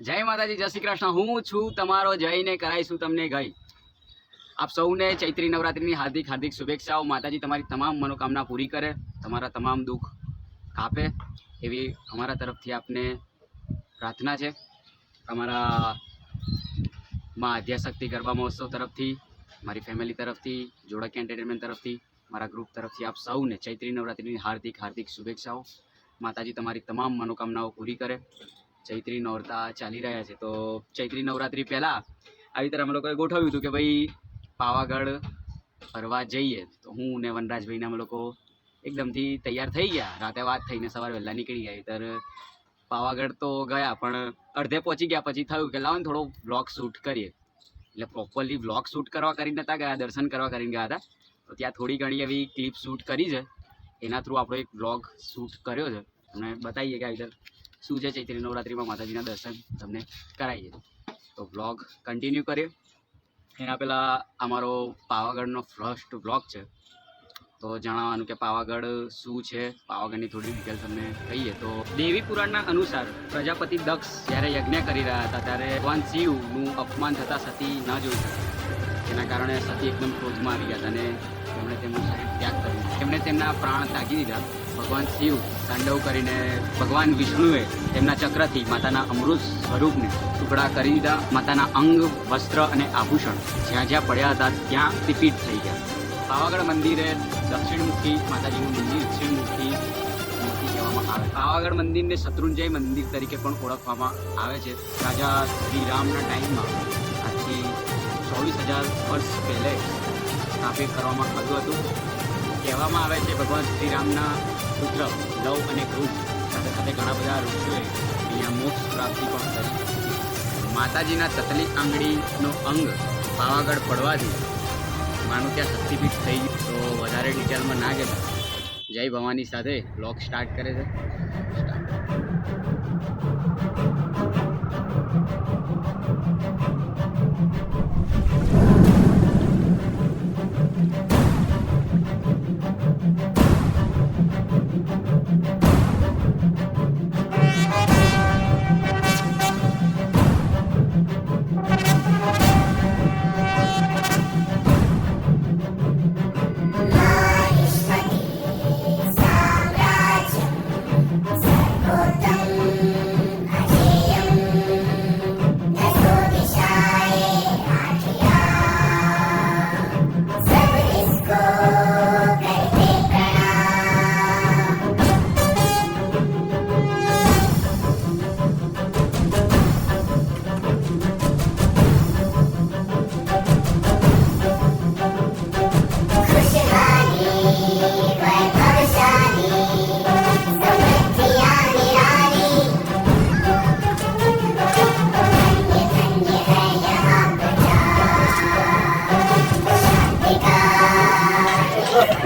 જય માતાજી, જય શ્રી કૃષ્ણ। હું છું તમારો જઈને કરાઈશું તમને ગઈ। આપ સૌને ચૈત્રી નવરાત્રિની હાર્દિક હાર્દિક શુભેચ્છાઓ। માતાજી તમારી તમામ મનોકામના પૂરી કરે, તમારા તમામ દુઃખ કાપે એવી અમારા તરફથી આપને પ્રાર્થના છે। અમારા માં આદ્યાશક્તિ ગરબા મહોત્સવ તરફથી, મારી ફેમિલી તરફથી, જોડક એન્ટરટેનમેન્ટ તરફથી, મારા ગ્રુપ તરફથી આપ સૌને ચૈત્રી નવરાત્રિની હાર્દિક હાર્દિક શુભેચ્છાઓ। માતાજી તમારી તમામ મનોકામનાઓ પૂરી કરે। ચૈત્રી નોરતા ચાલી રહ્યા છે, તો ચૈત્રી નવરાત્રિ પહેલાં આવી રીતે અમે લોકોએ ગોઠવ્યું હતું કે ભાઈ પાવાગઢ ફરવા જઈએ। તો હું ને વનરાજભાઈને અમે લોકો એકદમથી તૈયાર થઈ ગયા। રાતે વાત થઈને સવારે વહેલા નીકળી ગયા। ત્યારે પાવાગઢ તો ગયા, પણ અડધે પહોંચી ગયા પછી થયું કે લાવો ને થોડો વ્લોગ શૂટ કરીએ। એટલે પ્રોપરલી વ્લોગ શૂટ કરવા કરીને નહોતા ગયા, દર્શન કરવા કરીને ગયા હતા। તો ત્યાં થોડી ઘણી એવી ક્લિપ શૂટ કરી છે, એના થ્રુ આપણો એક વ્લોગ શૂટ કર્યો છે। તમને બતાવીએ કે આવી રીતે શું છે ચૈત્રી નવરાત્રિમાં માતાજીના દર્શન તમને કરાવીએ। તો વ્લોગ કન્ટિન્યુ કરીએ। એના પહેલાં અમારો પાવાગઢનો ફર્સ્ટ વ્લોગ છે, તો જણાવવાનું કે પાવાગઢ શું છે, પાવાગઢની થોડી ડિટેલ તમને કહીએ તો દેવી પુરાણના અનુસાર પ્રજાપતિ દક્ષ જ્યારે યજ્ઞ કરી રહ્યા હતા ત્યારે ભગવાન શિવનું અપમાન થતાં સતી ન જોઈ શકી। જેના કારણે સતી એકદમ ક્રોધમાં આવી ગયા અને તેમણે તેમનું શરીર ત્યાગ કર્યું। તેમણે તેમના પ્રાણ ત્યાગી દીધા। ભગવાન શિવ તાંડવ કરીને ભગવાન વિષ્ણુએ તેમના ચક્રથી માતાના અમૃત સ્વરૂપને ટુકડા કરી દીધા। માતાના અંગ, વસ્ત્ર અને આભૂષણ જ્યાં જ્યાં પડ્યા હતા ત્યાં રિપીટ થઈ ગયા। પાવાગઢ મંદિરે દક્ષિણમુખી માતાજીનું મંદિર, દક્ષિણમુખી મૂર્તિ કહેવામાં આવે। પાવાગઢ મંદિરને શત્રુંજય મંદિર તરીકે પણ ઓળખવામાં આવે છે। રાજા શ્રીરામના ટાઈમમાં આજથી 24,000 વર્ષ પહેલે સ્થાપિત કરવામાં આવ્યું હતું। કહેવામાં આવે છે ભગવાન શ્રીરામના પુત્ર લવ અને કુશ સાથે સાથે ઘણા બધા ઋષિઓએ અહીંયા મોક્ષ પ્રાપ્તિ પણ કરી। માતાજીના તતલી આંગળીનો અંગ પાવાગઢ પડવાથી માનું ત્યાં શક્તિપીઠ થઈ ગયું। તો વધારે ડિટેલમાં ના ગયા, જય ભવાની સાથે બ્લોગ સ્ટાર્ટ કરે છે।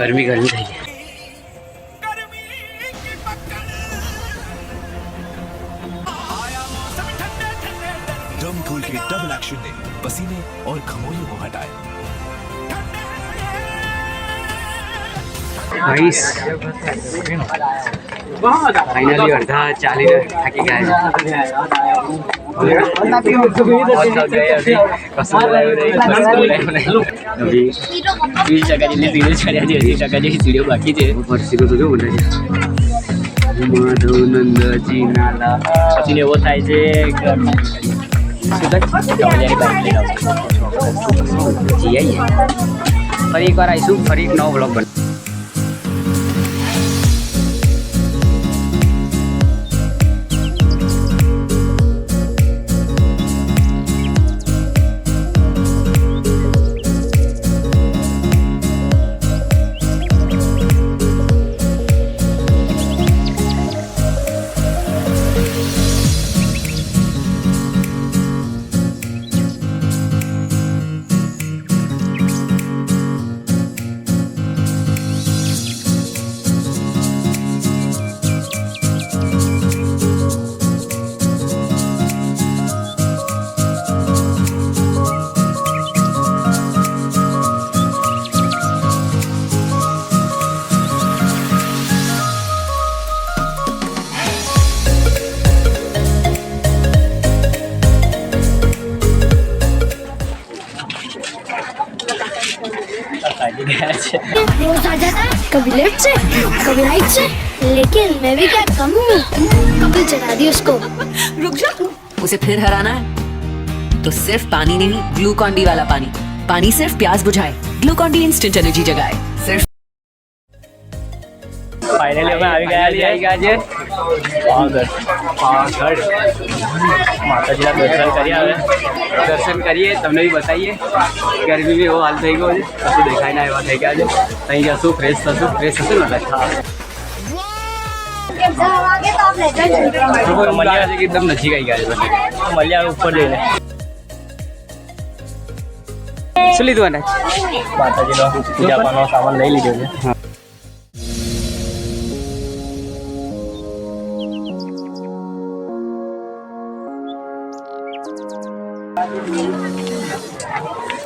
गर्मी गर्मी થઈ ગઈ। दम खोल के डबल एक्शन ने पसीने और खमोलियों को हटाए। ગાઈસ ફાઇનલી અડધા ચાલીને થાકી ગયા છે। સીડીઓ બાકી છે, સીડો તો જો બોલે છે માધવનંદજી નાલા। પછી એવો થાય છે ફરી એકવાર આવીશું, ફરી એક નવો બ્લોગ બન। गया है। रोज आ जाता है, कभी लेफ्ट से कभी राइट से, लेकिन मैं भी क्या कम हूँ, कभी चला दी उसको। रुक जा, उसे फिर हराना है तो सिर्फ पानी नहीं, ग्लूकॉन डी वाला पानी। पानी सिर्फ प्यास बुझाए, ग्लूकॉन डी इंस्टेंट एनर्जी जगाए। सिर्फ फाइनली અમે આવી ગયા છે પાવાગઢ માતાજીના દર્શન કર્યા હવે દર્શન કરીએ, તમને બી બતાવીએ. ગરમી બી એવો હાલ થઈ ગયો છે, કશું દેખાય ના એવા થઈ ગયા છે. અહીં જશું, ફ્રેશ થશું ને મળ્યા છે કે એકદમ નજીક આવી ગયા છે બધા. મળ્યા ઉપર જઈને શું લીધું અનાજ? માતાજીનો પૂજા પાનો સામાન લઈ લીધો છે.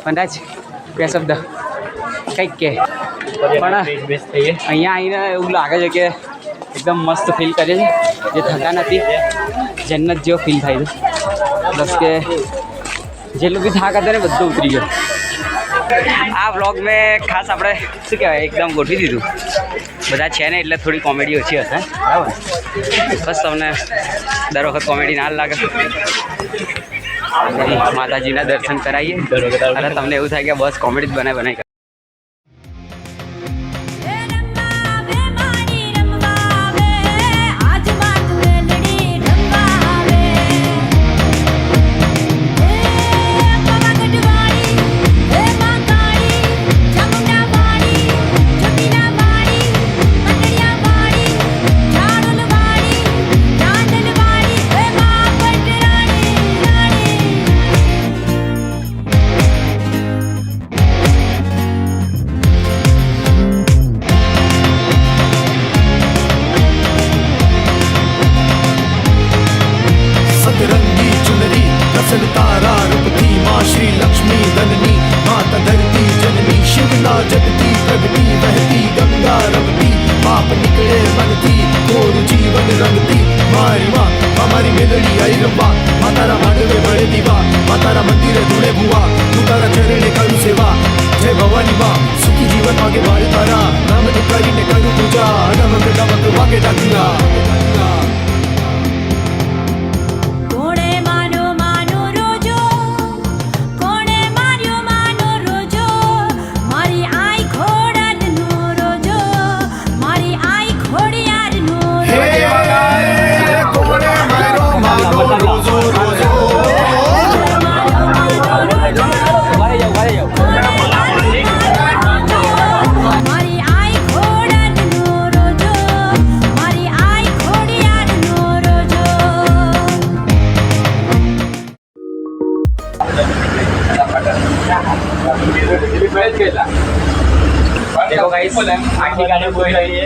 અનાજ બે શબ્દ કંઈક કે પણ બેસ્ટ થઈએ અહીંયા આવીને એવું લાગે છે કે એકદમ મસ્ત ફીલ કરે છે, જે થતા નથી, જન્નત જેવો ફીલ થાય છે. બસ કે જેટલું બી થાક હતા ને બધું ઉતરી ગયો. આ વ્લોગ મેં ખાસ આપણે શું કહેવાય એકદમ ગોઠવી દીધું. બધા છે ને એટલે થોડી કોમેડી ઓછી હશે, બરાબર? બસ તમને દર વખત કોમેડી ના લાગે. માતાજીના દર્શન કરાવીએ અને તમને એવું થાય કે બસ કોમેડી જ બનાવી सतरंगी चुनरी रसन तारा रूप थी माँ श्री लक्ष्मी धननी माता धरती जननी शिवना जगती प्रगति बहती गंगा रमती पाप निकले मन थी कोर जीवन रंगती मारी माँ हमारी मेलड़ी आई रंबा मातारा मांडवे बड़े दीवा मातारा मंदिर धूड़े भुआ तू तारा चरणे करू सेवा जय भवानी माँ सुखी जीवन मागे बारी तारा नाम करी ने करू पूजा नमक नमक वागे डाकुरा देखो गाइस, આખી ગાડી બોલ રહી है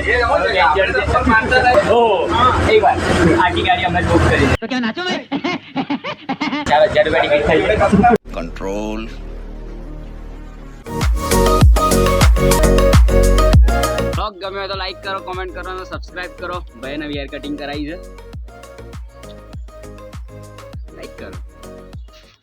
ओह एक बार आखी गाड़ी हमने बुक करी तो क्या नाचो मैं चलो जड़ गाड़ी बैठ गई कंट्रोल ब्लॉग गमे तो लाइक करो, कमेंट करो, सब्सक्राइब करो. ભાઈ નવી હેર કટિંગ કરાવી છે.